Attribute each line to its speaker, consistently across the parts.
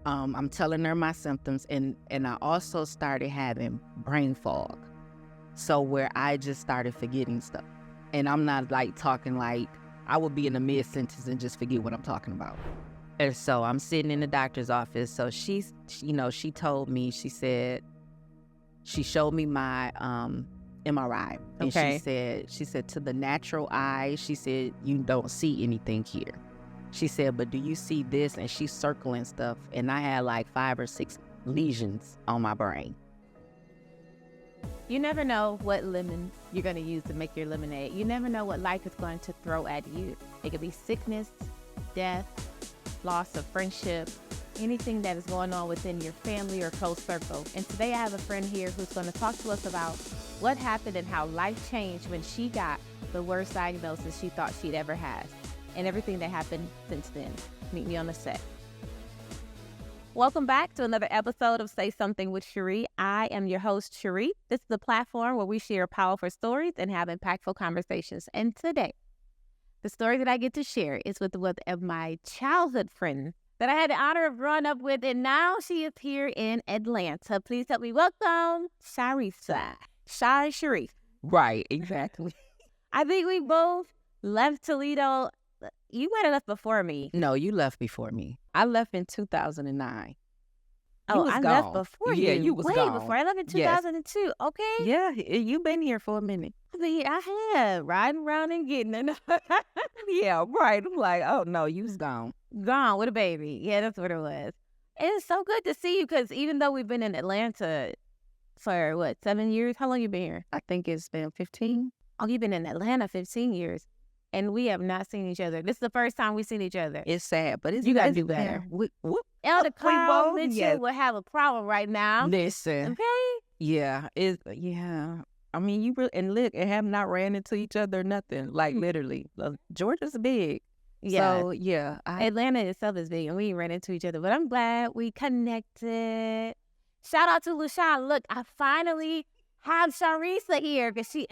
Speaker 1: I'm telling her my symptoms, and I also started having brain fog. So where I just started forgetting stuff. And I'm not like talking like I would be in a mid-sentence and just forget what I'm talking about. And so I'm sitting in the doctor's office. So she told me, she showed me my MRI. And
Speaker 2: Okay.
Speaker 1: she said to the natural eye, she said, you don't see anything here. She said, but do you see this? And she's circling stuff. And I had like 5 or 6 lesions on my brain.
Speaker 2: You never know what lemon you're going to use to make your lemonade. You never know what life is going to throw at you. It could be sickness, death, loss of friendship, anything that is going on within your family or close circle. And today I have a friend here who's going to talk to us about what happened and how life changed when she got the worst diagnosis she thought she'd ever had, and everything that happened since then. Meet me on the set. Welcome back to another episode of Say Something with Cheré. I am your host, Cheré. This is a platform where we share powerful stories and have impactful conversations. And today, the story that I get to share is with one of my childhood friends that I had the honor of growing up with, and now she is here in Atlanta. Please help me welcome Charissa. Cheré.
Speaker 1: Right, exactly.
Speaker 2: I think we both left Toledo. You might have left before me.
Speaker 1: No, you left before me. I left in 2009.
Speaker 2: Oh, I left before you.
Speaker 1: Yeah, you was
Speaker 2: way
Speaker 1: gone.
Speaker 2: before. I left in 2002. Yes. Okay.
Speaker 1: Yeah, you've been here for a minute.
Speaker 2: I mean, I have riding around and getting it.
Speaker 1: Yeah, right. I'm like, oh no, you was gone.
Speaker 2: Gone with a baby. Yeah, that's what it was. It's so good to see you because even though we've been in Atlanta for 7 years? How long you been here?
Speaker 1: I think it's been 15.
Speaker 2: Oh, you've been in Atlanta 15 years. And we have not seen each other. This is the first time we've seen each other.
Speaker 1: It's sad, but
Speaker 2: you got to do better. Elder Carl Mitchell would have a problem right now.
Speaker 1: Listen.
Speaker 2: Okay?
Speaker 1: Yeah. I mean, you really, and look, and have not ran into each other or nothing. Like, literally. Georgia's big.
Speaker 2: Yeah.
Speaker 1: So, yeah.
Speaker 2: Atlanta itself is big, and we ran into each other. But I'm glad we connected. Shout out to LaShawn. Look, I finally have Charissa here because she...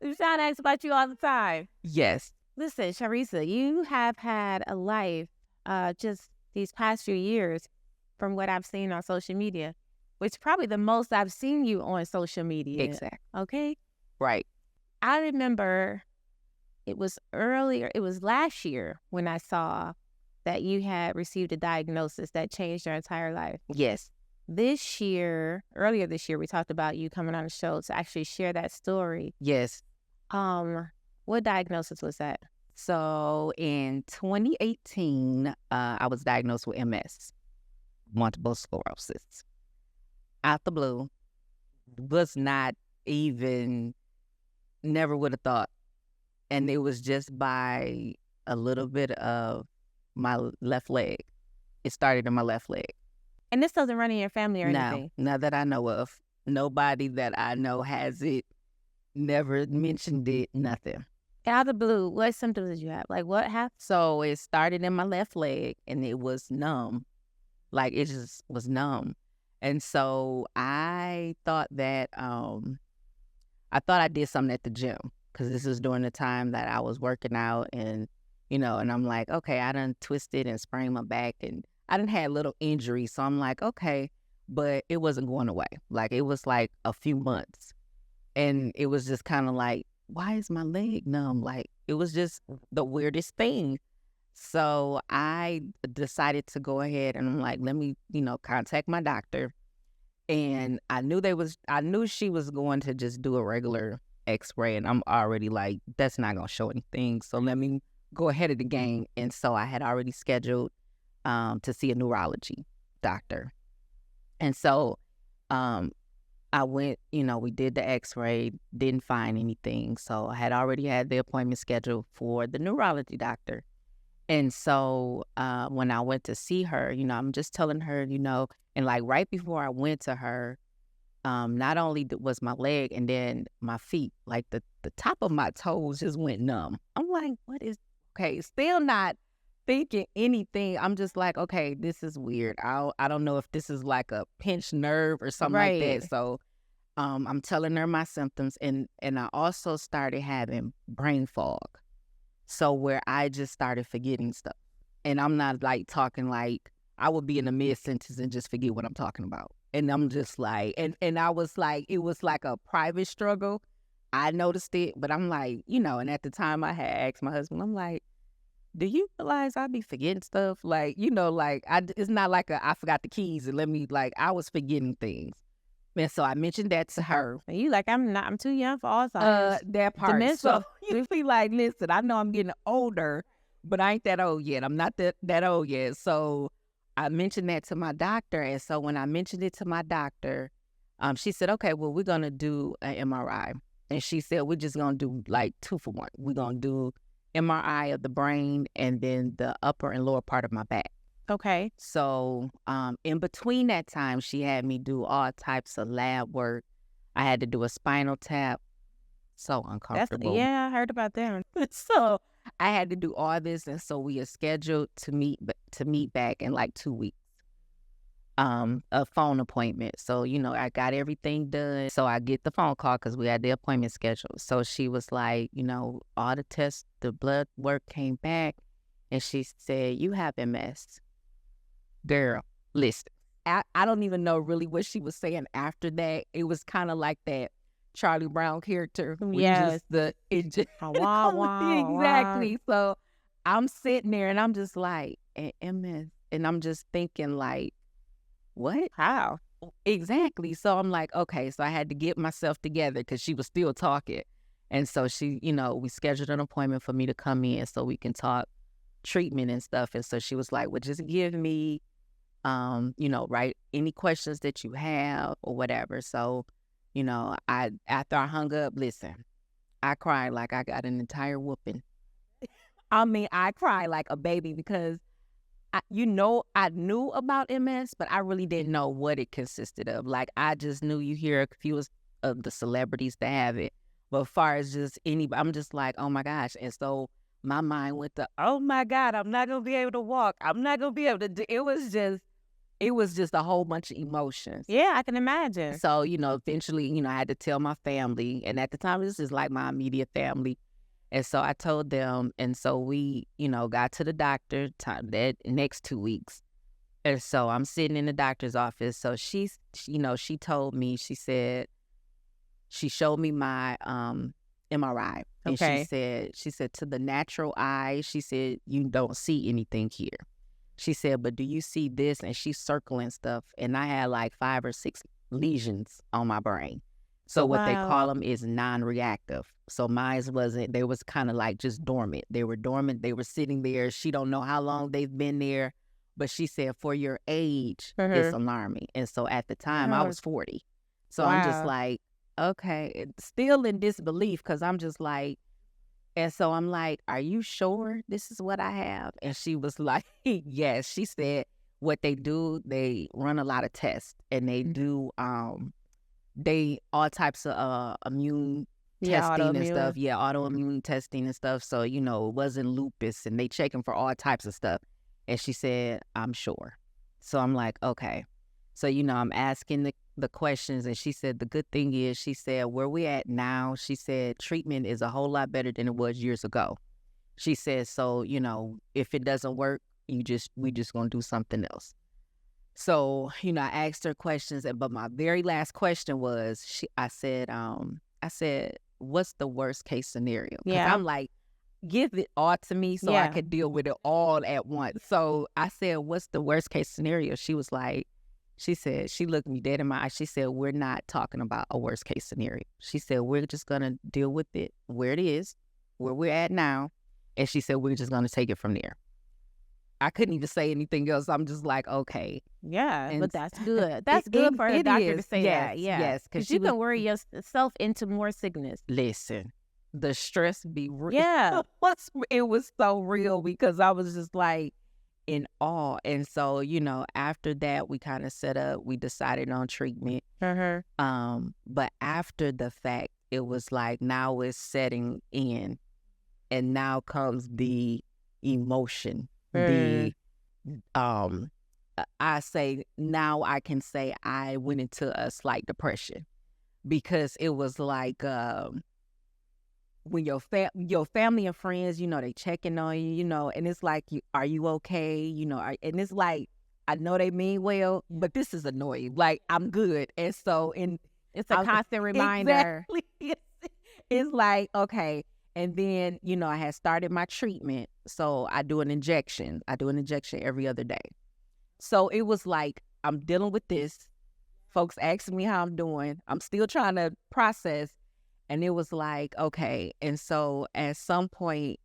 Speaker 2: LaShawn asks about you all the time.
Speaker 1: Yes.
Speaker 2: Listen, Charissa, you have had a life just these past few years from what I've seen on social media, which is probably the most I've seen you on social media.
Speaker 1: Exactly.
Speaker 2: Okay?
Speaker 1: Right.
Speaker 2: I remember it was last year when I saw that you had received a diagnosis that changed your entire life.
Speaker 1: Yes.
Speaker 2: Earlier this year, we talked about you coming on the show to actually share that story.
Speaker 1: Yes.
Speaker 2: What diagnosis was that?
Speaker 1: So in 2018, I was diagnosed with MS, multiple sclerosis. Out the blue, was not even, never would have thought. And it was just by a little bit of my left leg. It started in my left leg.
Speaker 2: And this doesn't run in your family or anything?
Speaker 1: No, not that I know of. Nobody that I know has it, never mentioned it, nothing.
Speaker 2: Out of the blue, what symptoms did you have? Like, what happened?
Speaker 1: So it started in my left leg, and it was numb. Like, it just was numb. And so I thought that, I did something at the gym, because this was during the time that I was working out, and, and I'm like, okay, I done twisted and sprained my back, and I done had little injuries. So I'm like, okay, but it wasn't going away. Like, it was like a few months. And it was just kind of like, why is my leg numb? Like, it was just the weirdest thing. So I decided to go ahead and I'm like, let me, contact my doctor. And I knew she was going to just do a regular x-ray. And I'm already like, that's not going to show anything. So let me go ahead of the game. And so I had already scheduled to see a neurology doctor. And so I went, we did the x-ray, didn't find anything. So I had already had the appointment scheduled for the neurology doctor. And so when I went to see her, I'm just telling her, and like right before I went to her, not only was my leg and then my feet, like the top of my toes just went numb. I'm like, okay, still not thinking anything. I'm just like, okay, this is weird. I don't know if this is like a pinched nerve or something like that. So I'm telling her my symptoms, and I also started having brain fog. So where I just started forgetting stuff. And I'm not like talking like I would be in a mid-sentence and just forget what I'm talking about. And I'm just like, and I was like, it was like a private struggle. I noticed it, but I'm like, and at the time I had asked my husband, I'm like, do you realize I be forgetting stuff? Like, it's not like I forgot the keys and I was forgetting things. And so I mentioned that to her.
Speaker 2: And you like, I'm too young for Alzheimer's.
Speaker 1: That part.
Speaker 2: Dementia.
Speaker 1: So you be like, listen, I know I'm getting older, but I ain't that old yet. I'm not that old yet. So I mentioned that to my doctor. And so when I mentioned it to my doctor, she said, okay, well, we're going to do an MRI. And she said, we're just going to do like 2 for 1. We're going to do MRI of the brain and then the upper and lower part of my back.
Speaker 2: Okay.
Speaker 1: So in between that time, she had me do all types of lab work. I had to do a spinal tap. So uncomfortable.
Speaker 2: Yeah, I heard about that.
Speaker 1: So I had to do all this. And so we are scheduled to meet back in like 2 weeks. A phone appointment. So, I got everything done. So I get the phone call because we had the appointment scheduled. So she was like, all the tests, the blood work came back. And she said, you have MS. Girl, listen, I don't even know really what she was saying after that. It was kind of like that Charlie Brown character.
Speaker 2: Yes.
Speaker 1: Exactly.
Speaker 2: Wow.
Speaker 1: So I'm sitting there and I'm just like, MS. And I'm just thinking like, what?
Speaker 2: How?
Speaker 1: Exactly. So I'm like, okay. So I had to get myself together because she was still talking. And so she, we scheduled an appointment for me to come in so we can talk treatment and stuff. And so she was like, well, just give me, write any questions that you have or whatever. So, after I hung up, listen, I cried like I got an entire whooping. I mean, I cried like a baby because I knew about MS, but I really didn't know what it consisted of. Like, I just knew you hear a few of the celebrities that have it. But as far as just anybody, I'm just like, oh my gosh. And so my mind went to, oh my God, I'm not going to be able to walk. I'm not going to be able to do, it was just a whole bunch of emotions.
Speaker 2: Yeah, I can imagine.
Speaker 1: So, eventually, I had to tell my family. And at the time, this is like my immediate family. And so I told them, and so we, got to the doctor that next 2 weeks. And so I'm sitting in the doctor's office. So she told me, she said, she showed me my MRI. And
Speaker 2: Okay.
Speaker 1: she said, to the natural eye, she said, you don't see anything here. She said, but do you see this? And she's circling stuff. And I had like 5 or 6 lesions on my brain. So what they call them is non-reactive. So mine wasn't, they was kind of like just dormant. They were dormant. They were sitting there. She don't know how long they've been there. But she said, for your age, it's alarming. And so at the time, I was 40. So I'm just like, okay, still in disbelief because I'm just like, and so I'm like, are you sure this is what I have? And she was like, yes. She said what they do, they run a lot of tests and they do all types of immune testing and stuff. Yeah, autoimmune testing and stuff. So, it wasn't lupus and they checking for all types of stuff. And she said, I'm sure. So I'm like, okay. So, I'm asking the questions and she said, the good thing is, she said, where we at now, she said, treatment is a whole lot better than it was years ago. She said, so, if it doesn't work, we just going to do something else. So, I asked her questions, but my very last question was, I said, what's the worst case scenario?
Speaker 2: Yeah.
Speaker 1: I'm like, give it all to me so I could deal with it all at once. So I said, what's the worst case scenario? She was like, she said, she looked me dead in my eyes. She said, we're not talking about a worst case scenario. She said, we're just going to deal with it where it is, where we're at now. And she said, we're just going to take it from there. I couldn't even say anything else. I'm just like, okay.
Speaker 2: Yeah, but that's good. That's good for a doctor to say that. Yeah.
Speaker 1: Yes,
Speaker 2: because you can worry yourself into more sickness.
Speaker 1: Listen, the stress be real.
Speaker 2: Yeah.
Speaker 1: It was so real because I was just like in awe. And so, after that, we kind of we decided on treatment. But after the fact, it was like now it's setting in and now comes the emotion. I say now I can say I went into a slight depression because it was like when your family and friends, they checking on you, and it's like, are you okay? And it's like I know they mean well, but this is annoying. Like, I'm good. And so,
Speaker 2: it's a constant reminder.
Speaker 1: Exactly. It's like, okay. And then, I had started my treatment. So I do an injection. Every other day. So it was like, I'm dealing with this. Folks asking me how I'm doing. I'm still trying to process. And it was like, okay. And so at some point,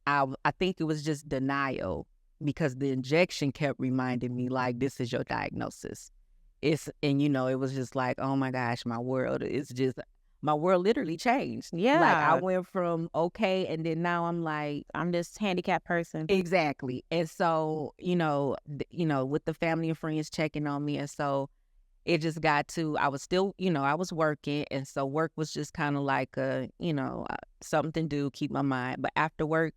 Speaker 1: I think it was just denial, because the injection kept reminding me, like, this is your diagnosis. It was just like, oh my gosh, my world literally changed.
Speaker 2: Yeah.
Speaker 1: Like, I went from okay, and then now I'm like,
Speaker 2: I'm this handicapped person.
Speaker 1: Exactly. And so, with the family and friends checking on me. And so it just got to, I was still, I was working. And so work was just kind of like something to do, keep my mind. But after work,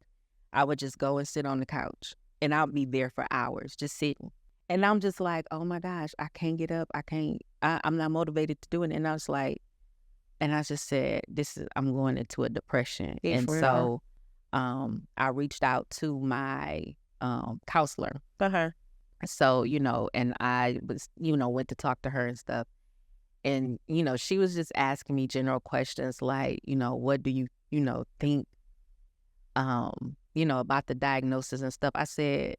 Speaker 1: I would just go and sit on the couch, and I'll be there for hours just sitting. And I'm just like, oh my gosh, I can't get up. I'm not motivated to do it. And I was like, and I just said, I'm going into a depression. And so I reached out to my counselor.
Speaker 2: Uh-huh.
Speaker 1: So, and I was, went to talk to her and stuff. And, she was just asking me general questions like, what do you, think, about the diagnosis and stuff. I said,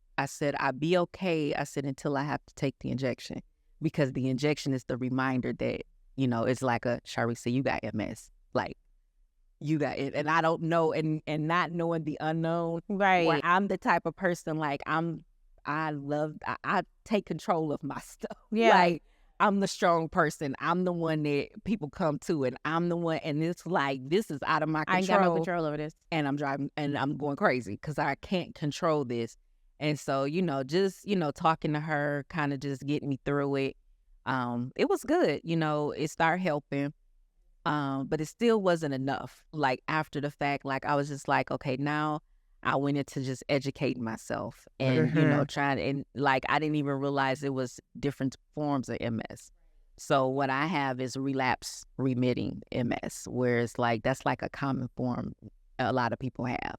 Speaker 1: I'd be okay. I said, until I have to take the injection, because the injection is the reminder that, it's like Charisse, you got MS. Like, you got it. And I don't know, and not knowing the unknown.
Speaker 2: Right.
Speaker 1: Where I'm the type of person, like, I take control of my stuff.
Speaker 2: Yeah.
Speaker 1: Like, I'm the strong person. I'm the one that people come to, and I'm the one, and it's like, this is out of my control.
Speaker 2: I ain't got no control over this.
Speaker 1: And I'm driving, and I'm going crazy because I can't control this. And so, just, talking to her, kind of just getting me through it. It was good. It started helping. But it still wasn't enough. Like, after the fact, like, I was just like, okay, now I went into just educating myself and, trying, and like, I didn't even realize it was different forms of MS. So what I have is relapse remitting MS, where it's like, that's like a common form a lot of people have.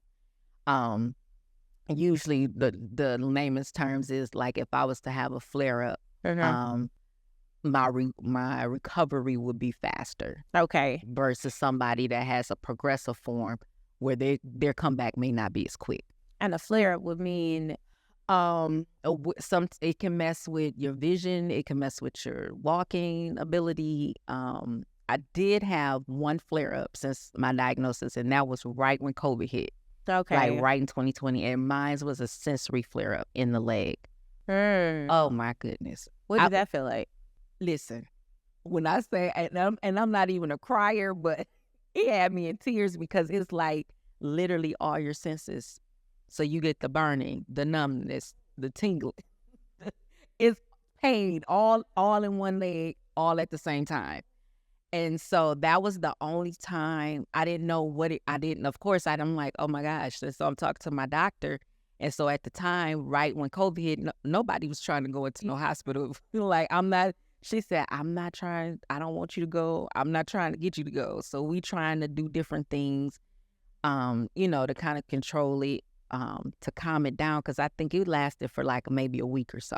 Speaker 1: Usually the layman's terms is like, if I was to have a flare up, my recovery would be faster.
Speaker 2: Okay.
Speaker 1: Versus somebody that has a progressive form, where their comeback may not be as quick.
Speaker 2: And a flare-up would mean
Speaker 1: it can mess with your vision. It can mess with your walking ability. I did have one flare-up since my diagnosis, and that was right when COVID hit.
Speaker 2: Okay.
Speaker 1: Like right in 2020, and mine was a sensory flare-up in the leg. Oh my goodness.
Speaker 2: What did that feel like?
Speaker 1: Listen, when I say, and I'm not even a crier, but it had me in tears, because it's like literally all your senses. So you get the burning, the numbness, the tingling. It's pain all in one leg, all at the same time. And so that was the only time I didn't know of course, I'm like, oh my gosh. And so I'm talking to my doctor. And so at the time, right when COVID hit, nobody was trying to go into no hospital. Like, she said, I don't want you to go. I'm not trying to get you to go. So we trying to do different things, to kind of control it, to calm it down. Because I think it lasted for like maybe a week or so.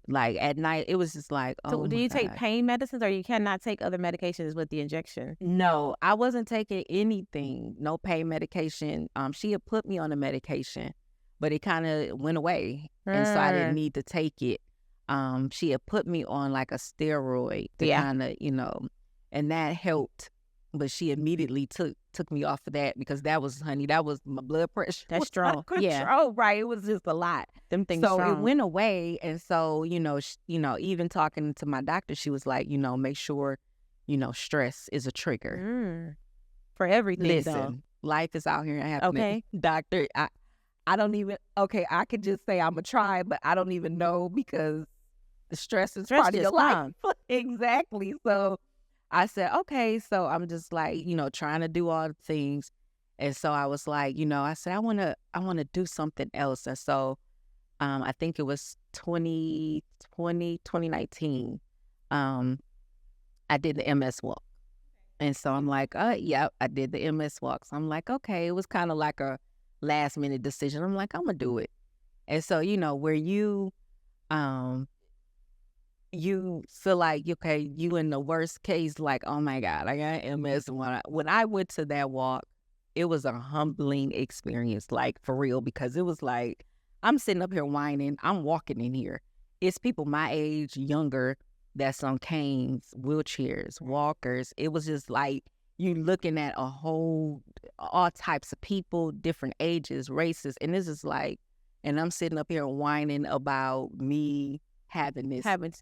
Speaker 1: Like, at night, it was just like, oh,
Speaker 2: so do you take pain medicines, or you cannot take other medications with the injection?
Speaker 1: No, I wasn't taking anything, no pain medication. She had put me on a medication, but it kind of went away. And so I didn't need to take it. She had put me on like a steroid to kind of, and that helped. But she immediately took me off of that, because that was my blood pressure.
Speaker 2: That's strong.
Speaker 1: Yeah. Right. It was just a lot.
Speaker 2: Them things
Speaker 1: So
Speaker 2: strong.
Speaker 1: it went away. And so, even talking to my doctor, she was like, make sure, stress is a trigger.
Speaker 2: For everything.
Speaker 1: Listen, life is out here happening.
Speaker 2: Okay.
Speaker 1: Doctor, I don't even, I could just say I'm a try, but I don't even know, because the stress is part of your life. Exactly. So I said, okay. So I'm just like, trying to do all the things. And so I was like, I said, I want to do something else. And so I think it was 2019. I did the MS walk. And so I'm like, yeah, I did the MS walk. So I'm like, okay, it was kind of like a last minute decision. I'm like, I'm going to do it. And so, where you you feel like, okay, you in the worst case, like, oh my God, I got MS. When I went to that walk, it was a humbling experience, like for real, because it was like, I'm sitting up here whining, I'm walking in here. It's people my age, younger, that's on canes, wheelchairs, walkers. It was just like, you looking at all types of people, different ages, races. And this is like, and I'm sitting up here whining about me having this.
Speaker 2: Having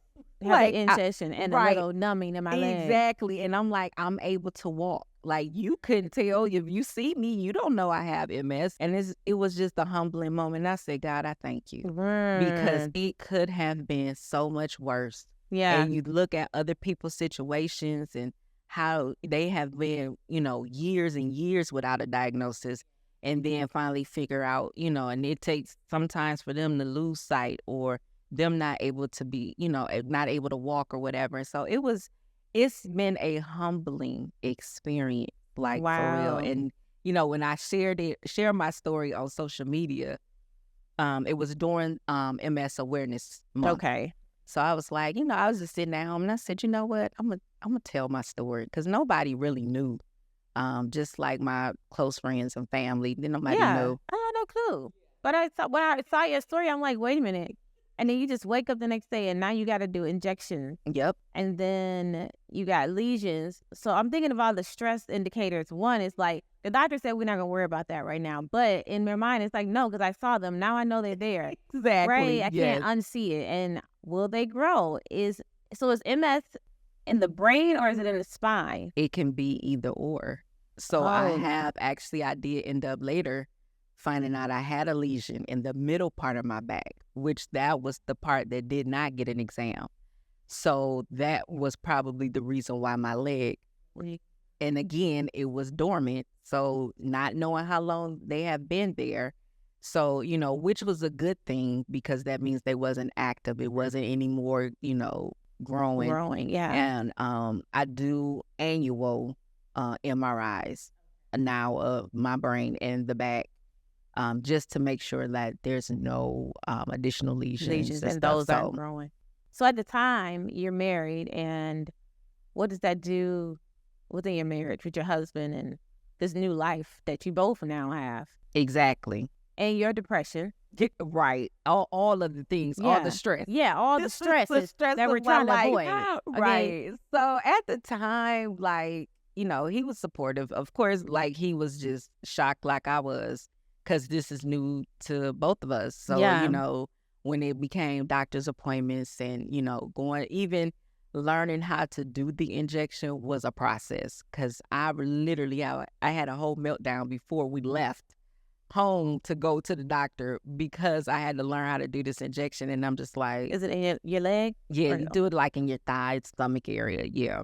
Speaker 1: Like,
Speaker 2: ingestion and a
Speaker 1: right.
Speaker 2: little numbing in my leg.
Speaker 1: Exactly. And I'm like, I'm able to walk. Like, you couldn't tell. If you see me, you don't know I have MS. And it was just a humbling moment. I said, God, I thank you. Because it could have been so much worse.
Speaker 2: Yeah.
Speaker 1: And you look at other people's situations and how they have been, years and years without a diagnosis, and then finally figure out, and it takes sometimes for them to lose sight or them not able to be, not able to walk or whatever. And so it's been a humbling experience, like,
Speaker 2: wow.
Speaker 1: for real. And, when I share my story on social media, it was during MS Awareness Month.
Speaker 2: Okay.
Speaker 1: So I was like, I was just sitting at home and I said, you know what, I'm gonna tell my story, because nobody really knew. Just like my close friends and family, then nobody knew.
Speaker 2: I had no clue. But when I saw your story, I'm like, wait a minute. And then you just wake up the next day and now you got to do injections.
Speaker 1: Yep.
Speaker 2: And then you got lesions. So I'm thinking of all the stress indicators. One is like, the doctor said we're not going to worry about that right now. But in their mind, it's like, no, because I saw them. Now I know they're there.
Speaker 1: Exactly.
Speaker 2: Right? I can't unsee it. And will they grow? Is MS in the brain or is it in the spine?
Speaker 1: It can be either or. So I did end up later finding out I had a lesion in the middle part of my back, which that was the part that did not get an exam. So that was probably the reason why my leg, and again, it was dormant. So not knowing how long they have been there. So, which was a good thing, because that means they wasn't active. It wasn't any more, growing.
Speaker 2: Yeah.
Speaker 1: And I do annual MRIs now of my brain and the back, just to make sure that there's no additional lesions
Speaker 2: and those aren't growing. So at the time you're married, and what does that do within your marriage with your husband and this new life that you both now have?
Speaker 1: Exactly.
Speaker 2: And your depression.
Speaker 1: Right. All of the things, all the stress.
Speaker 2: Yeah, all the stresses that we're trying to avoid.
Speaker 1: Right. Okay. So at the time, like, he was supportive. Of course, like, he was just shocked like I was, because this is new to both of us. So, when it became doctor's appointments and, even learning how to do the injection was a process, because I had a whole meltdown before we left home to go to the doctor, because I had to learn how to do this injection. And I'm just like,
Speaker 2: is it in your leg?
Speaker 1: Yeah, you do it like in your thigh, stomach area. Yeah.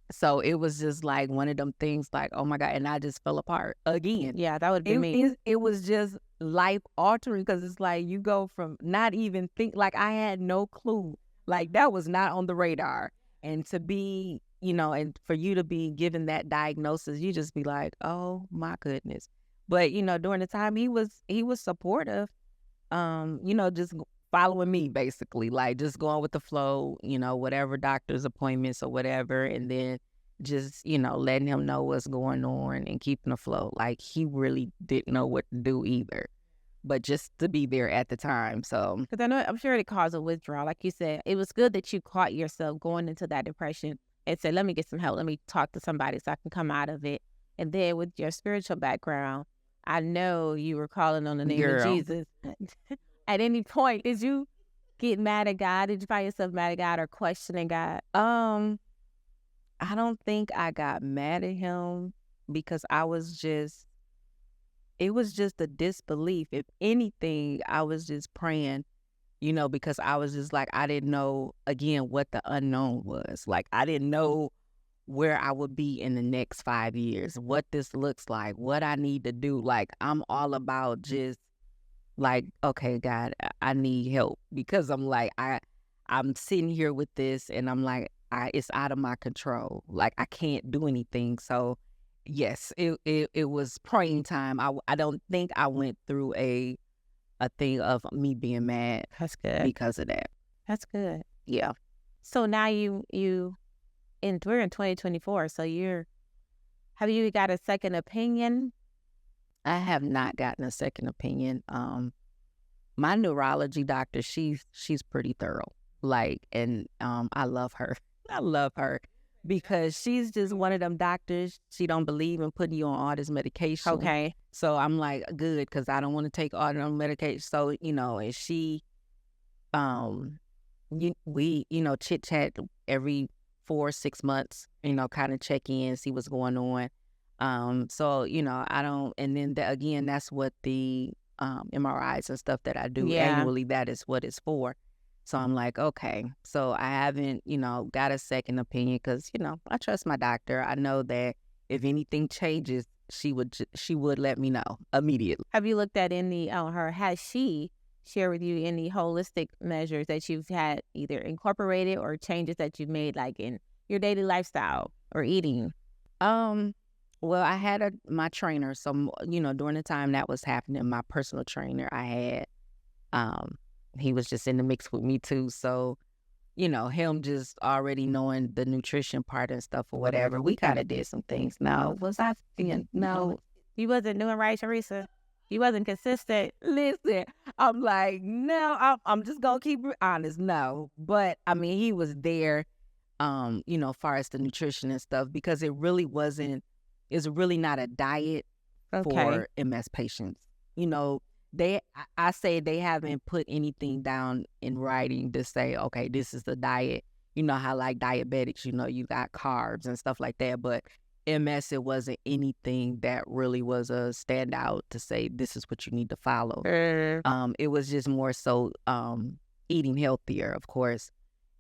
Speaker 1: So it was just like one of them things, like, oh my God. And I just fell apart again.
Speaker 2: Yeah, that would be me.
Speaker 1: It was just life altering, because it's like you go from not even like, I had no clue. Like, that was not on the radar. And to be, and for you to be given that diagnosis, you just be like, oh my goodness. But, during the time he was supportive, just following me, basically, like just going with the flow, whatever doctor's appointments or whatever. And then just, letting him know what's going on and keeping the flow. Like, he really didn't know what to do either, but just to be there at the time. So,
Speaker 2: because I'm sure it caused a withdrawal. Like you said, it was good that you caught yourself going into that depression and said, let me get some help. Let me talk to somebody so I can come out of it. And then with your spiritual background, I know you were calling on the name of Jesus. At any point, did you get mad at God? Did you find yourself mad at God or questioning God?
Speaker 1: I don't think I got mad at him, because it was just a disbelief. If anything, I was just praying, because I was just like, I didn't know, again, what the unknown was. Like, I didn't know where I would be in the next 5 years, what this looks like, what I need to do. Like, I'm all about just like, okay, God, I need help, because I'm like, I'm sitting here with this and I'm like, it's out of my control. Like, I can't do anything. So yes, it was praying time. I don't think I went through a a thing of me being mad
Speaker 2: That's good.
Speaker 1: because of that.
Speaker 2: That's good.
Speaker 1: Yeah.
Speaker 2: So now we're in 2024. So have you got a second opinion?
Speaker 1: I have not gotten a second opinion. My neurology doctor, she's pretty thorough. And I love her. I love her because she's just one of them doctors. She don't believe in putting you on all this medication.
Speaker 2: Okay.
Speaker 1: So I'm like, good, because I don't want to take all the medication. So, and she, we chit chat every 4 or 6 months, kind of check in, see what's going on. So, I don't, and then again, that's what the MRIs and stuff that I do annually, that is what it's for. So I'm like, okay. So I haven't, got a second opinion because, I trust my doctor. I know that if anything changes, she would let me know immediately.
Speaker 2: Have you looked at any has she shared with you any holistic measures that you've had either incorporated or changes that you've made, like in your daily lifestyle or eating?
Speaker 1: Well, I had my trainer. So, during the time that was happening, my personal trainer I had, he was just in the mix with me too. So, him just already knowing the nutrition part and stuff or whatever, we kind of did some things. Now, was I thinking, no.
Speaker 2: You wasn't doing right, Teresa? You wasn't consistent?
Speaker 1: Listen, I'm like, no, I'm just going to keep it honest. No. But, I mean, he was there, as far as the nutrition and stuff, because it really wasn't, it's really not a diet for MS patients. I say they haven't put anything down in writing to say, okay, this is the diet. You know how like diabetics, you got carbs and stuff like that. But MS, it wasn't anything that really was a standout to say this is what you need to follow. It was just more so eating healthier, of course,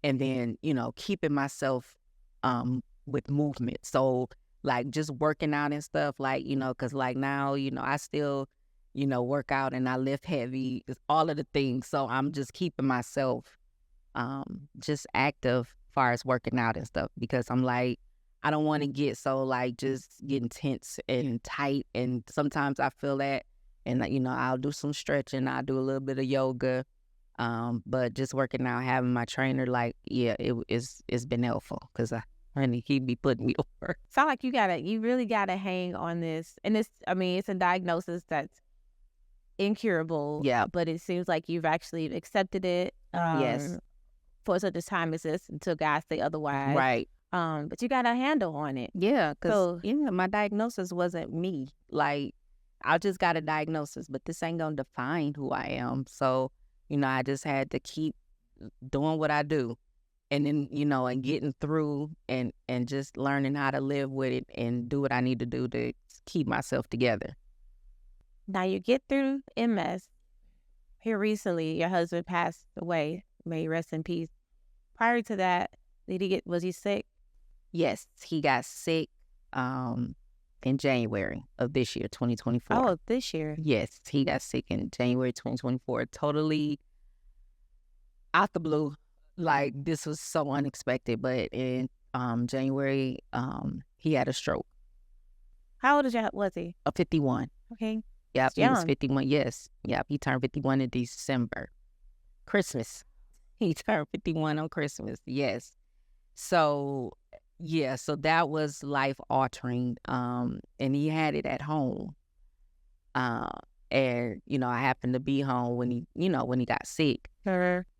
Speaker 1: and then keeping myself with movement. So like just working out and stuff, like because like now I still work out and I lift heavy, all of the things. So I'm just keeping myself just active as far as working out and stuff, because I'm like, I don't want to get so like just getting tense and tight. And sometimes I feel that, and I'll do some stretching, I'll do a little bit of yoga, but just working out, having my trainer, like, yeah, it's been helpful because he'd be putting me over.
Speaker 2: Sound like you really gotta hang on this, and it's a diagnosis that's incurable.
Speaker 1: Yeah,
Speaker 2: but it seems like you've actually accepted it.
Speaker 1: Yes,
Speaker 2: for such a time as this, until God say otherwise.
Speaker 1: Right.
Speaker 2: But you got a handle on it.
Speaker 1: Yeah, because my diagnosis wasn't me. Like, I just got a diagnosis, but this ain't gonna define who I am. So, I just had to keep doing what I do, and then and getting through and just learning how to live with it and do what I need to do to keep myself together.
Speaker 2: Now you get through MS. Here recently, your husband passed away. May he rest in peace. Prior to that, was he sick?
Speaker 1: Yes, he got sick in January of this year, 2024.
Speaker 2: Oh, this year?
Speaker 1: Yes, he got sick in January 2024. Totally out the blue. Like, this was so unexpected. But in January, he had a stroke.
Speaker 2: How old was he?
Speaker 1: 51.
Speaker 2: Okay.
Speaker 1: Yep, he was 51. Yes. Yep, he turned 51 in December. Christmas. He turned 51 on Christmas. Yes. So, yeah, so that was life-altering. And he had it at home. And, I happened to be home when he got sick.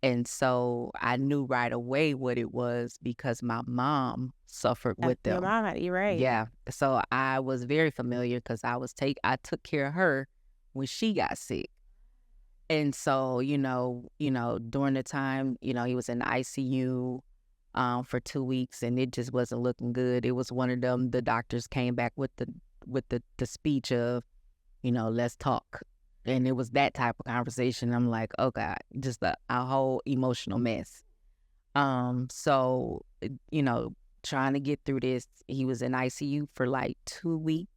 Speaker 1: And so I knew right away what it was because my mom suffered with them.
Speaker 2: Your mom, you're right.
Speaker 1: Yeah. So I was very familiar because I took care of her when she got sick. And so, during the time, he was in the ICU for 2 weeks, and it just wasn't looking good. It was one of them, the doctors came back with the speech of, let's talk. And it was that type of conversation. I'm like, oh God, just a whole emotional mess. So, trying to get through this, he was in ICU for like 2 weeks,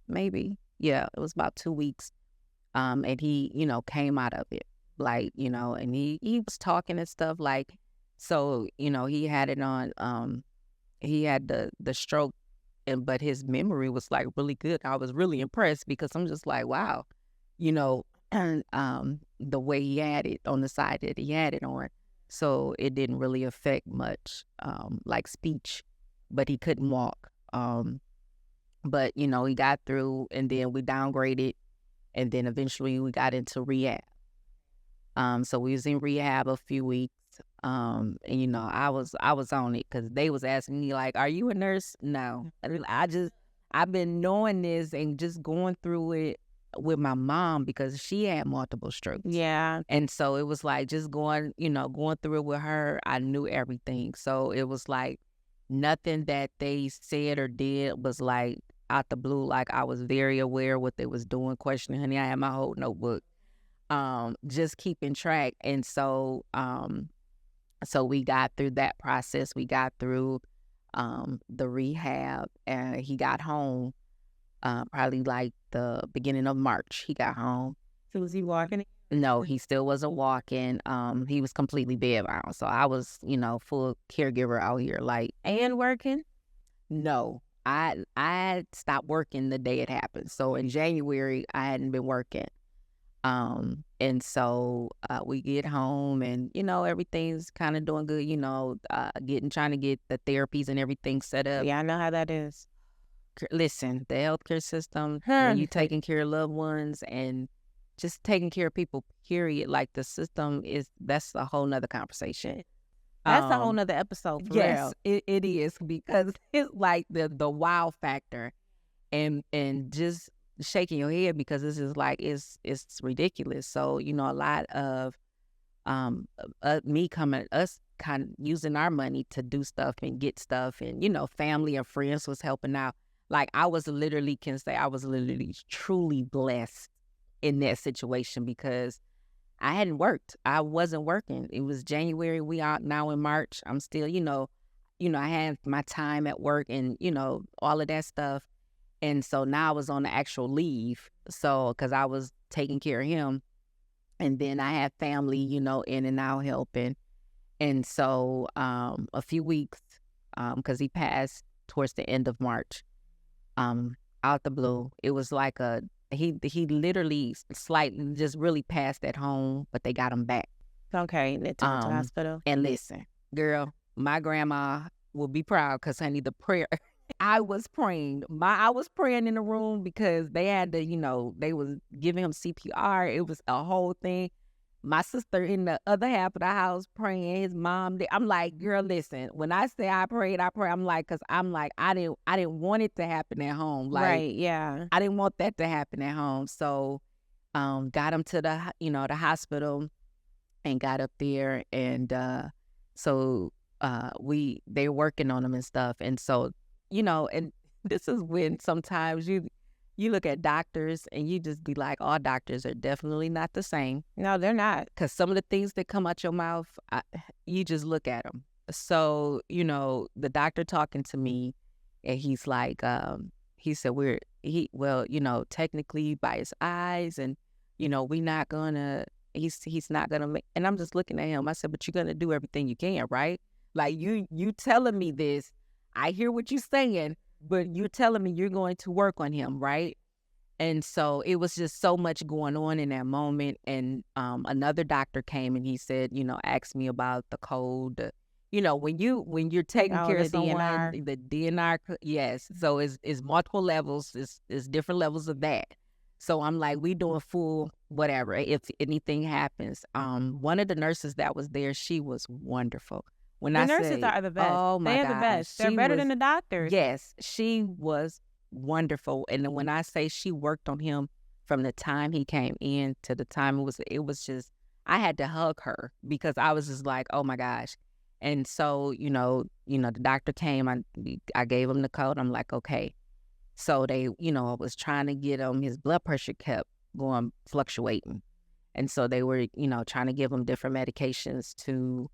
Speaker 1: maybe. Yeah, it was about 2 weeks. And he, came out of it, like, and he was talking and stuff, like, so, he had it on, he had the stroke, but his memory was like really good. I was really impressed because I'm just like, wow, and the way he had it on the side that he had it on. So it didn't really affect much, like speech, but he couldn't walk. But, you know, he got through, and then we downgraded, and then eventually we got into rehab. So we was in rehab a few weeks. And, you know, I was on it because they was asking me, like, are you a nurse? No. I've been knowing this and just going through it with my mom because she had multiple strokes.
Speaker 2: Yeah.
Speaker 1: And so it was like just going through it with her. I knew everything. So it was like nothing that they said or did was like out the blue. Like I was very aware of what they was doing, questioning. Honey, I had my whole notebook, just keeping track. And so, so we got through that process. We got through the rehab, and he got home probably like the beginning of March. He got home.
Speaker 2: So was he walking?
Speaker 1: No, he still wasn't walking. He was completely bedbound. So I was, you know, full caregiver out here. Like,
Speaker 2: And working?
Speaker 1: no, I stopped working the day it happened. So in January, I hadn't been working. And so we get home, and you know everything's kind of doing good. You know, trying to get the therapies and everything set up.
Speaker 2: Yeah, I know how that is.
Speaker 1: Listen, the healthcare system, when you taking care of loved ones and just taking care of people, period. Like the system that's a whole nother conversation.
Speaker 2: That's a whole nother episode. For real.
Speaker 1: It is, because it's like the wow factor, and just shaking your head because this is like it's ridiculous. So you know, a lot of us kind of using our money to do stuff and get stuff, and you know, family and friends was helping out. Like I was literally truly blessed in that situation because I hadn't worked. I wasn't working. It was January. We are now in March. I'm still, you know, I had my time at work and, you know, all of that stuff. And so now I was on the actual leave. So, because I was taking care of him. And then I had family, you know, in and out helping. And so a few weeks, because he passed towards the end of March, out the blue, it was like he literally slightly just really passed at home, but they got him back.
Speaker 2: Okay, they took him to the hospital.
Speaker 1: And listen, girl, my grandma will be proud because, honey, the prayer, I was praying in the room because they had to, you know, they was giving him CPR. It was a whole thing. My sister in the other half of the house praying, his mom. I'm like, girl, listen, when I say I prayed, I'm like, because I'm like, I didn't want it to happen at home. Like,
Speaker 2: right, yeah.
Speaker 1: I didn't want that to happen at home. So got him to the hospital and got up there. And so they were working on him and stuff. And so, you know, and this is when sometimes you look at doctors and you just be like, all doctors are definitely not the same.
Speaker 2: No, they're not.
Speaker 1: Because some of the things that come out your mouth, you just look at them. So, you know, the doctor talking to me, and he's like, he said, well, you know, technically by his eyes, and, you know, he's not gonna make, and I'm just looking at him. I said, but you're gonna do everything you can, right? Like you telling me this, I hear what you're saying, but you're telling me you're going to work on him, right? And so it was just so much going on in that moment. And another doctor came and he said, you know, asked me about the code. You know, when you're taking care of someone,
Speaker 2: DNR.
Speaker 1: the DNR, yes. So it's multiple levels. It's different levels of that. So I'm like, we doing full whatever. If anything happens, one of the nurses that was there, she was wonderful. When
Speaker 2: the
Speaker 1: I
Speaker 2: nurses
Speaker 1: say,
Speaker 2: are the best.
Speaker 1: Oh my
Speaker 2: They're
Speaker 1: gosh,
Speaker 2: the best. They're better than the doctors.
Speaker 1: Yes, she was wonderful. And when I say she worked on him from the time he came in to the time it was just, I had to hug her because I was just like, oh my gosh. And so, you know, the doctor came, I gave him the code. I'm like, okay. So they, you know, I was trying to get him, his blood pressure kept going, fluctuating. And so they were, you know, trying to give him different medications to,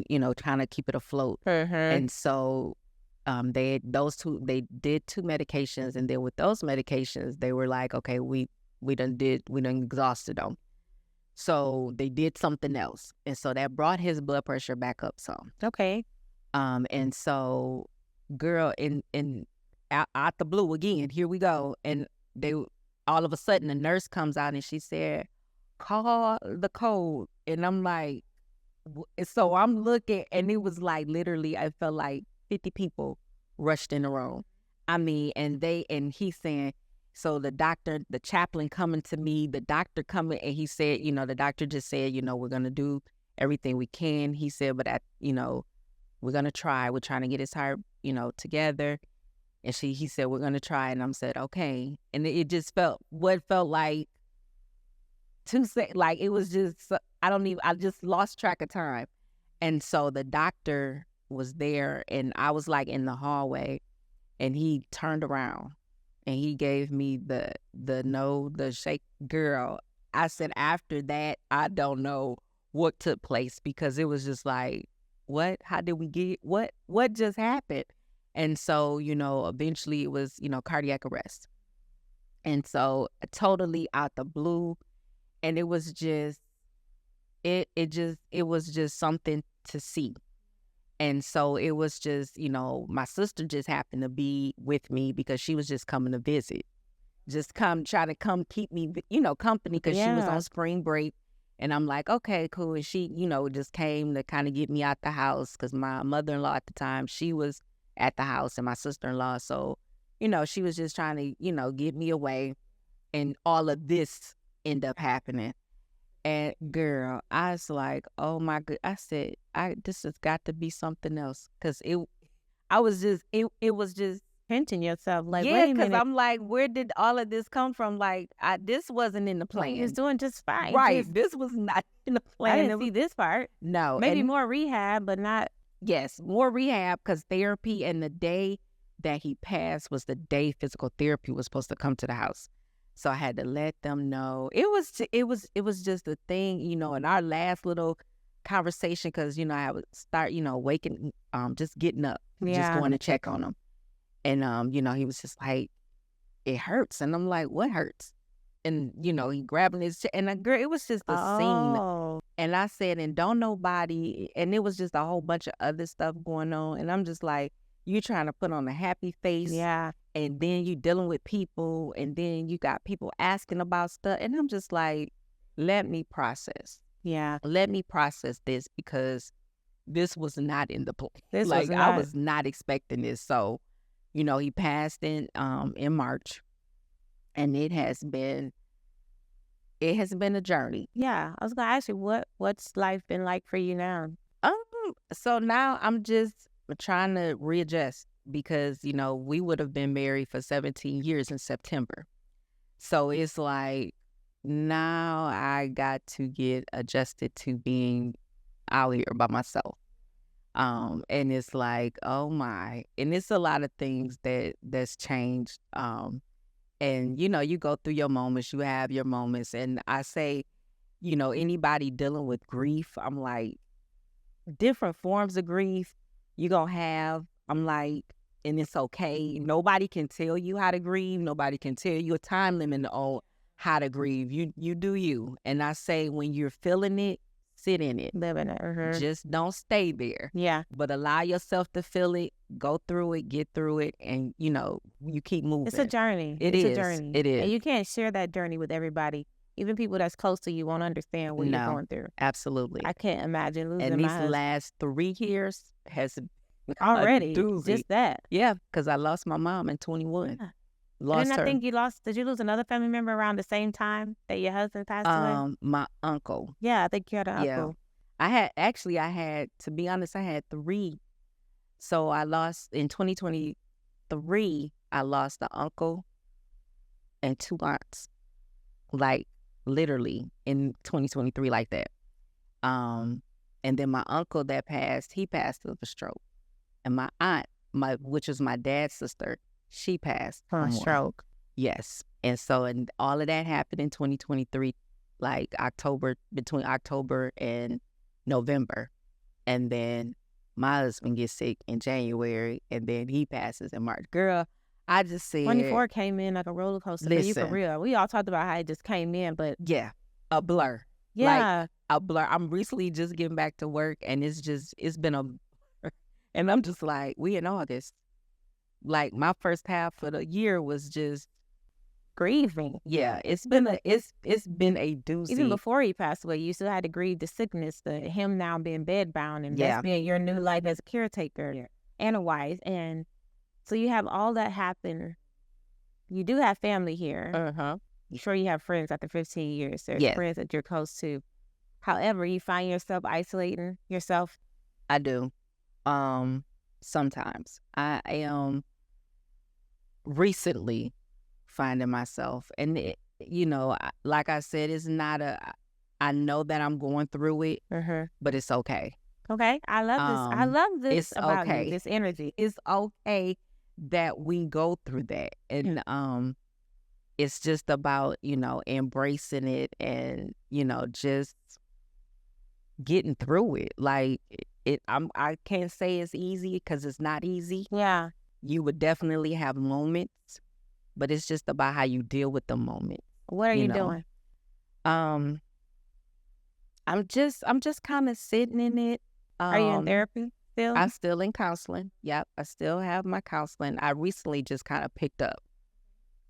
Speaker 1: you know, trying to keep it afloat.
Speaker 2: Mm-hmm.
Speaker 1: And so they did 2 medications, and then with those medications, they were like, okay, we done exhausted them. So they did something else. And so that brought his blood pressure back up some.
Speaker 2: Okay.
Speaker 1: And so, girl, out the blue again, here we go. And all of a sudden the nurse comes out and she said, call the code. And I'm like, so I'm looking, and it was like literally, I felt like 50 people rushed in the room. I mean, and he's saying, so the doctor, the chaplain coming to me, the doctor coming, and he said, the doctor just said, we're going to do everything we can. He said, but we're going to try. We're trying to get his heart, together. And he said, we're going to try. And I said, okay. And it just felt like like it was just, I just lost track of time. And so the doctor was there, and I was like in the hallway, and he turned around and he gave me the shake. Girl, I said, after that, I don't know what took place, because it was just like, what? How did we get, what just happened? And so, eventually it was, cardiac arrest. And so totally out the blue. And it was just, it was just something to see. And so it was just, my sister just happened to be with me because she was just coming to visit. Just try to come keep me, company, because she was on spring break. And I'm like, okay, cool. And she, just came to kind of get me out the house, because my mother-in-law at the time, she was at the house, and my sister-in-law. So, she was just trying to, get me away. And all of this ended up happening. And girl, I was like, oh my God. I said, this has got to be something else. Because it was just
Speaker 2: pinching yourself. Like,
Speaker 1: yeah,
Speaker 2: wait a
Speaker 1: because
Speaker 2: minute.
Speaker 1: I'm like, where did all of this come from? Like, this wasn't in the plan.
Speaker 2: He was doing just fine.
Speaker 1: Right. This was not in the plan.
Speaker 2: I didn't see this part.
Speaker 1: No.
Speaker 2: Maybe more rehab, but not.
Speaker 1: Yes, more rehab, because therapy. And the day that he passed was the day physical therapy was supposed to come to the house. So I had to let them know. It was just a thing, in our last little conversation, because, I would start, waking, just getting up, just going to check on him. And, he was just like, it hurts. And I'm like, what hurts? And, he grabbing his chest. And girl, it was just a scene. And I said, and don't nobody, and it was just a whole bunch of other stuff going on. And I'm just like, you trying to put on a happy face.
Speaker 2: Yeah.
Speaker 1: And then you dealing with people, and then you got people asking about stuff. And I'm just like, let me process.
Speaker 2: Yeah.
Speaker 1: Let me process this, because this was not in the plan.
Speaker 2: I
Speaker 1: was not expecting this. So, he passed in March, and it has been a journey.
Speaker 2: Yeah. I was going to ask you, what's life been like for you now?
Speaker 1: So now I'm just trying to readjust, because, we would have been married for 17 years in September. So it's like, now I got to get adjusted to being out here by myself. And it's like, oh my, and it's a lot of things that's changed. And, you go through your moments, you have your moments. And I say, anybody dealing with grief, I'm like, different forms of grief you're going to have. I'm like, and it's okay. Nobody can tell you how to grieve. Nobody can tell you a time limit on how to grieve. You do you. And I say, when you're feeling it, sit in it.
Speaker 2: Live in it. Mm-hmm.
Speaker 1: Just don't stay there.
Speaker 2: Yeah.
Speaker 1: But allow yourself to feel it, go through it, get through it, and, you keep moving.
Speaker 2: It's a journey.
Speaker 1: It's
Speaker 2: a journey.
Speaker 1: It is.
Speaker 2: And you can't share that journey with everybody. Even people that's close to you won't understand what you're going through.
Speaker 1: Absolutely.
Speaker 2: I can't imagine losing
Speaker 1: and
Speaker 2: my
Speaker 1: these
Speaker 2: husband.
Speaker 1: last 3 years has
Speaker 2: already
Speaker 1: a doozy.
Speaker 2: Just that.
Speaker 1: Yeah, because I lost my mom in 21.
Speaker 2: Yeah.
Speaker 1: Lost
Speaker 2: and
Speaker 1: her.
Speaker 2: I think did you lose another family member around the same time that your husband passed away?
Speaker 1: My uncle.
Speaker 2: Yeah, I think you had an uncle.
Speaker 1: I had, to be honest, I had 3. So I lost, in 2023, I lost an uncle and 2 aunts. Like, literally, in 2023, like that. And then my uncle that passed, he passed of a stroke. And my aunt, which was my dad's sister, she passed
Speaker 2: from a stroke.
Speaker 1: Yes. And so, and all of that happened in 2023, like between October and November. And then my husband gets sick in January, and then he passes in March. Girl, I just said
Speaker 2: 24 came in like a roller coaster.
Speaker 1: Listen,
Speaker 2: for you, for real. We all talked about how it just came in, but
Speaker 1: yeah, a blur.
Speaker 2: Yeah,
Speaker 1: like, a blur. I'm recently just getting back to work, and it's been a, and I'm just like, we in August. Like, my first half of the year was just
Speaker 2: grieving.
Speaker 1: Yeah, it's been a doozy.
Speaker 2: Even before he passed away, you still had to grieve the sickness, him now being bedbound, and that's being your new life as a caretaker and a wife. And so you have all that happen. You do have family here. I'm sure you have friends after 15 years. There's friends that you're close to. However, you find yourself isolating yourself.
Speaker 1: I do. Sometimes I am recently finding myself, and like I said, it's not I know that I'm going through it, but it's okay.
Speaker 2: Okay, I love this. I love this about you, this energy.
Speaker 1: It's okay that we go through that, and it's just about embracing it and just getting through it. Like I can't say it's easy because it's not easy.
Speaker 2: Yeah,
Speaker 1: you would definitely have moments, but it's just about how you deal with the moment.
Speaker 2: What are you doing?
Speaker 1: I'm just kind of sitting in it.
Speaker 2: Are you in therapy still?
Speaker 1: I'm still in counseling. Yep, I still have my counseling. I recently just kind of picked up,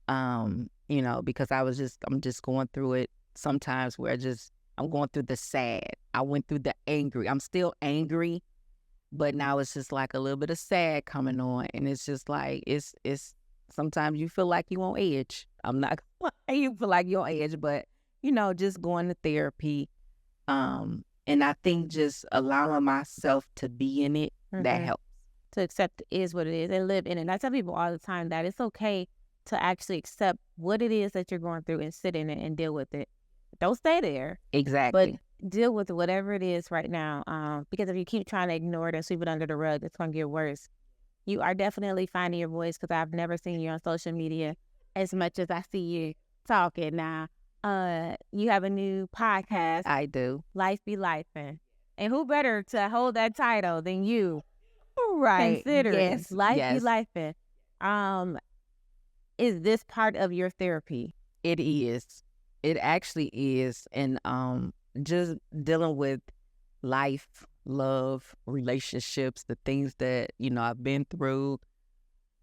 Speaker 1: because I'm just going through it sometimes where I'm going through the sad. I went through the angry. I'm still angry, but now it's just like a little bit of sad coming on, and it's just like it's sometimes you feel like you on edge. I'm not you feel like you're on edge, but just going to therapy, and I think just allowing myself to be in it, that helps.
Speaker 2: To accept it is what it is and live in it. And I tell people all the time that it's okay to actually accept what it is that you're going through and sit in it and deal with it. Don't stay there.
Speaker 1: Exactly.
Speaker 2: But deal with whatever it is right now. Because if you keep trying to ignore it and sweep it under the rug, it's going to get worse. You are definitely finding your voice, because I've never seen you on social media as much as I see you talking now. You have a new podcast.
Speaker 1: I do.
Speaker 2: Life Be Lifin'. And who better to hold that title than you?
Speaker 1: Right.
Speaker 2: Considering
Speaker 1: Yes.
Speaker 2: Life
Speaker 1: Yes.
Speaker 2: Be Lifin'. Is this part of your therapy?
Speaker 1: It is. It actually is. And just dealing with life, love, relationships, the things that, I've been through,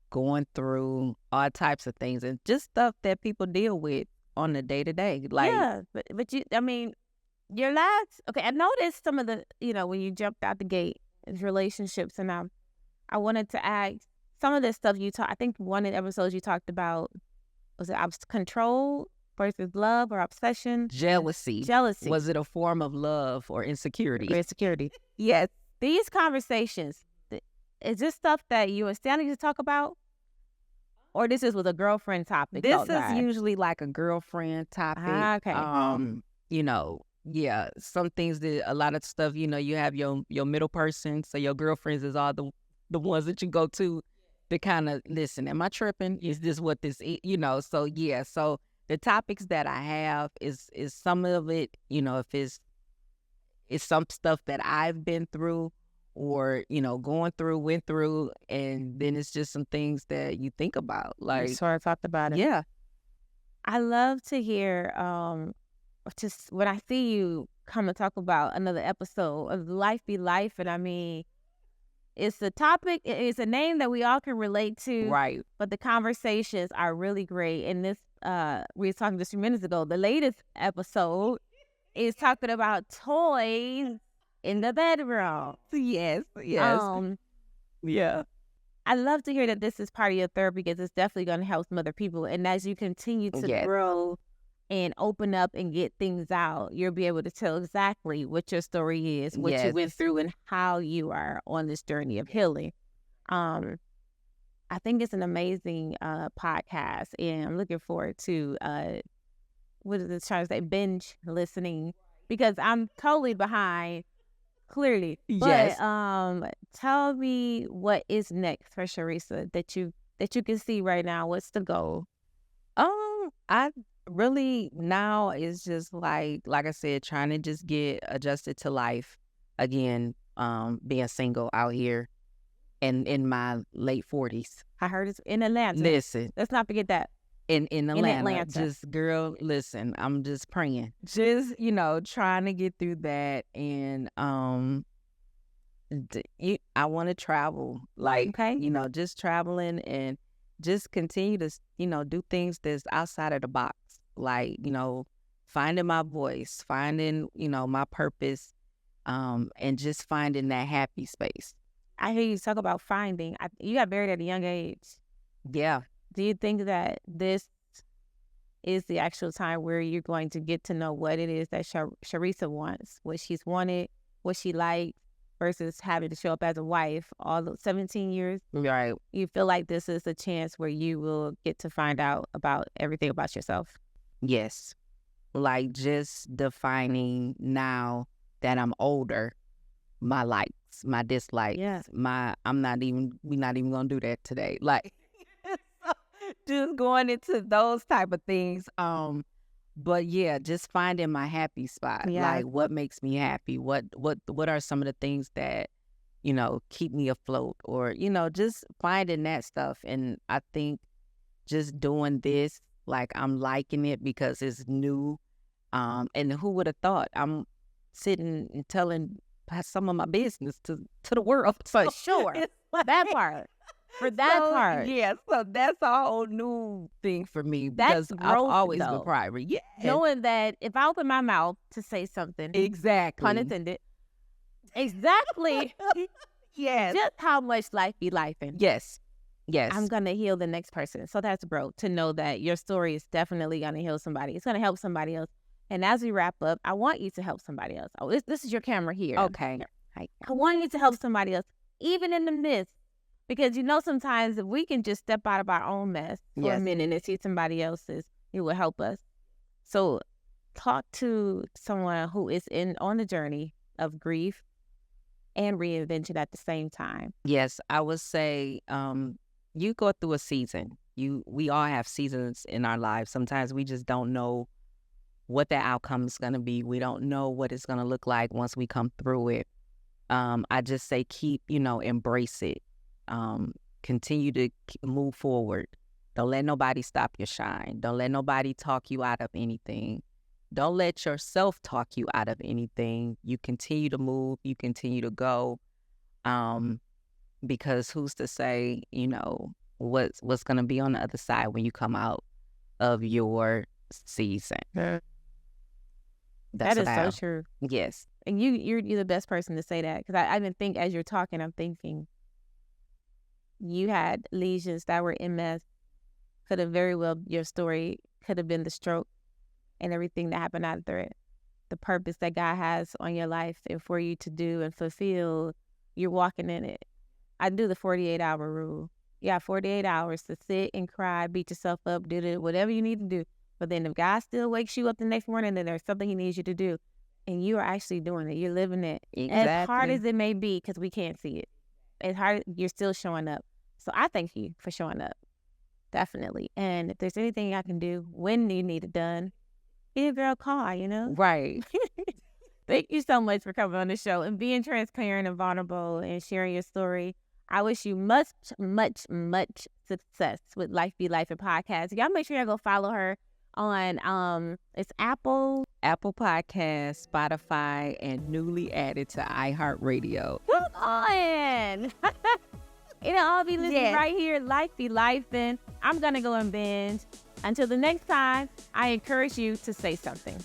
Speaker 1: going through, all types of things, and just stuff that people deal with on the day-to-day. Like,
Speaker 2: yeah, but you, I mean, your last, okay, I noticed some of the, when you jumped out the gate, relationships, and I wanted to ask some of this stuff you talked, I think one of the episodes you talked about, was it control versus love or obsession?
Speaker 1: Jealousy. Was it a form of love or insecurity?
Speaker 2: Yes. These conversations, is this stuff that you and Stanley used to talk about? Or this was a girlfriend topic?
Speaker 1: This is usually like a girlfriend topic.
Speaker 2: Okay.
Speaker 1: Yeah, some things that, a lot of stuff, you have your middle person, so your girlfriends is all the ones that you go to kind of listen, am I tripping? Is this what this is? So yeah, so the topics that I have is some of it, if it's some stuff that I've been through or, went through, and then it's just some things that you think about. Like,
Speaker 2: so I talked about it.
Speaker 1: Yeah.
Speaker 2: I love to hear, just when I see you come and talk about another episode of Life Be Life, and I mean, it's a topic, it's a name that we all can relate to.
Speaker 1: Right.
Speaker 2: But the conversations are really great. And this, we were talking just a few minutes ago, the latest episode is talking about toys in the bedroom.
Speaker 1: Yes. Yeah.
Speaker 2: I love to hear that this is part of your therapy, because it's definitely going to help some other people. And as you continue to grow and open up and get things out, you'll be able to tell exactly what your story is, what you went through, and how you are on this journey of healing. I think it's an amazing podcast, and I'm looking forward to what is it trying to say, binge listening, because I'm totally behind, clearly.
Speaker 1: Yes.
Speaker 2: But tell me what is next for Sharisa that you can see right now. What's the goal?
Speaker 1: I really now is just like I said, trying to just get adjusted to life again, being single out here and in my late 40s.
Speaker 2: I heard it's in Atlanta.
Speaker 1: Listen.
Speaker 2: Let's not forget that.
Speaker 1: In Atlanta. Just, girl, listen, I'm just praying. Just, trying to get through that. And I want to travel. Like, just traveling and just continue to, do things that's outside of the box. Like, finding my voice, finding, my purpose, and just finding that happy space.
Speaker 2: I hear you talk about finding. You got married at a young age.
Speaker 1: Yeah.
Speaker 2: Do you think that this is the actual time where you're going to get to know what it is that Sharisa wants, what she's wanted, what she liked, versus having to show up as a wife all those 17 years?
Speaker 1: Right.
Speaker 2: You feel like this is a chance where you will get to find out about everything about yourself?
Speaker 1: Yes. Like just defining now that I'm older, my likes, my dislikes, we're not even gonna do that today. Like just going into those type of things. But yeah, just finding my happy spot.
Speaker 2: Yeah.
Speaker 1: Like what makes me happy? What are some of the things that, keep me afloat, or, just finding that stuff. And I think just doing this, like I'm liking it because it's new. And who would have thought I'm sitting and telling some of my business to the world.
Speaker 2: For sure. That part. For that part.
Speaker 1: Yeah, so that's a whole new thing for me because
Speaker 2: That's
Speaker 1: I've
Speaker 2: growth,
Speaker 1: always
Speaker 2: though.
Speaker 1: been private. Yeah.
Speaker 2: Knowing that if I open my mouth to say something,
Speaker 1: Exactly.
Speaker 2: pun intended, exactly,
Speaker 1: Yes.
Speaker 2: just how much life be lifing.
Speaker 1: Yes. Yes.
Speaker 2: I'm going to heal the next person. So that's growth, to know that your story is definitely going to heal somebody. It's going to help somebody else. And as we wrap up, I want you to help somebody else. Oh, this is your camera here.
Speaker 1: Okay.
Speaker 2: I want you to help somebody else, even in the midst. Because sometimes if we can just step out of our own mess for a minute and see somebody else's, it will help us. So talk to someone who is on the journey of grief and reinvention at the same time.
Speaker 1: Yes, I would say you go through a season. We all have seasons in our lives. Sometimes we just don't know what the outcome is going to be. We don't know what it's going to look like once we come through it. I just say keep, embrace it. Continue to move forward. Don't let nobody stop your shine. Don't let nobody talk you out of anything. Don't let yourself talk you out of anything. You continue to move. You continue to go. Because who's to say, what's going to be on the other side when you come out of your season.
Speaker 2: That is so true.
Speaker 1: Yes.
Speaker 2: And you're the best person to say that, because I even think as you're talking, I'm thinking you had lesions that were MS. Could have very well, your story could have been the stroke and everything that happened after it. The purpose that God has on your life and for you to do and fulfill, you're walking in it. I do the 48-hour rule. You have 48 hours to sit and cry, beat yourself up, do whatever you need to do. But then if God still wakes you up the next morning, then there's something he needs you to do. And you are actually doing it. You're living it.
Speaker 1: Exactly.
Speaker 2: As hard as it may be, because we can't see it. As hard, you're still showing up. So I thank you for showing up. Definitely. And if there's anything I can do when you need it done, give a girl a call,
Speaker 1: Right.
Speaker 2: Thank you so much for coming on the show and being transparent and vulnerable and sharing your story. I wish you much, much, much success with Life Be Life and podcast. Y'all make sure y'all go follow her on it's Apple
Speaker 1: Podcast, Spotify, and newly added to iHeartRadio.
Speaker 2: Come on. It'll all be listed right here. Life Be Life. And I'm going to go and binge. Until the next time, I encourage you to say something.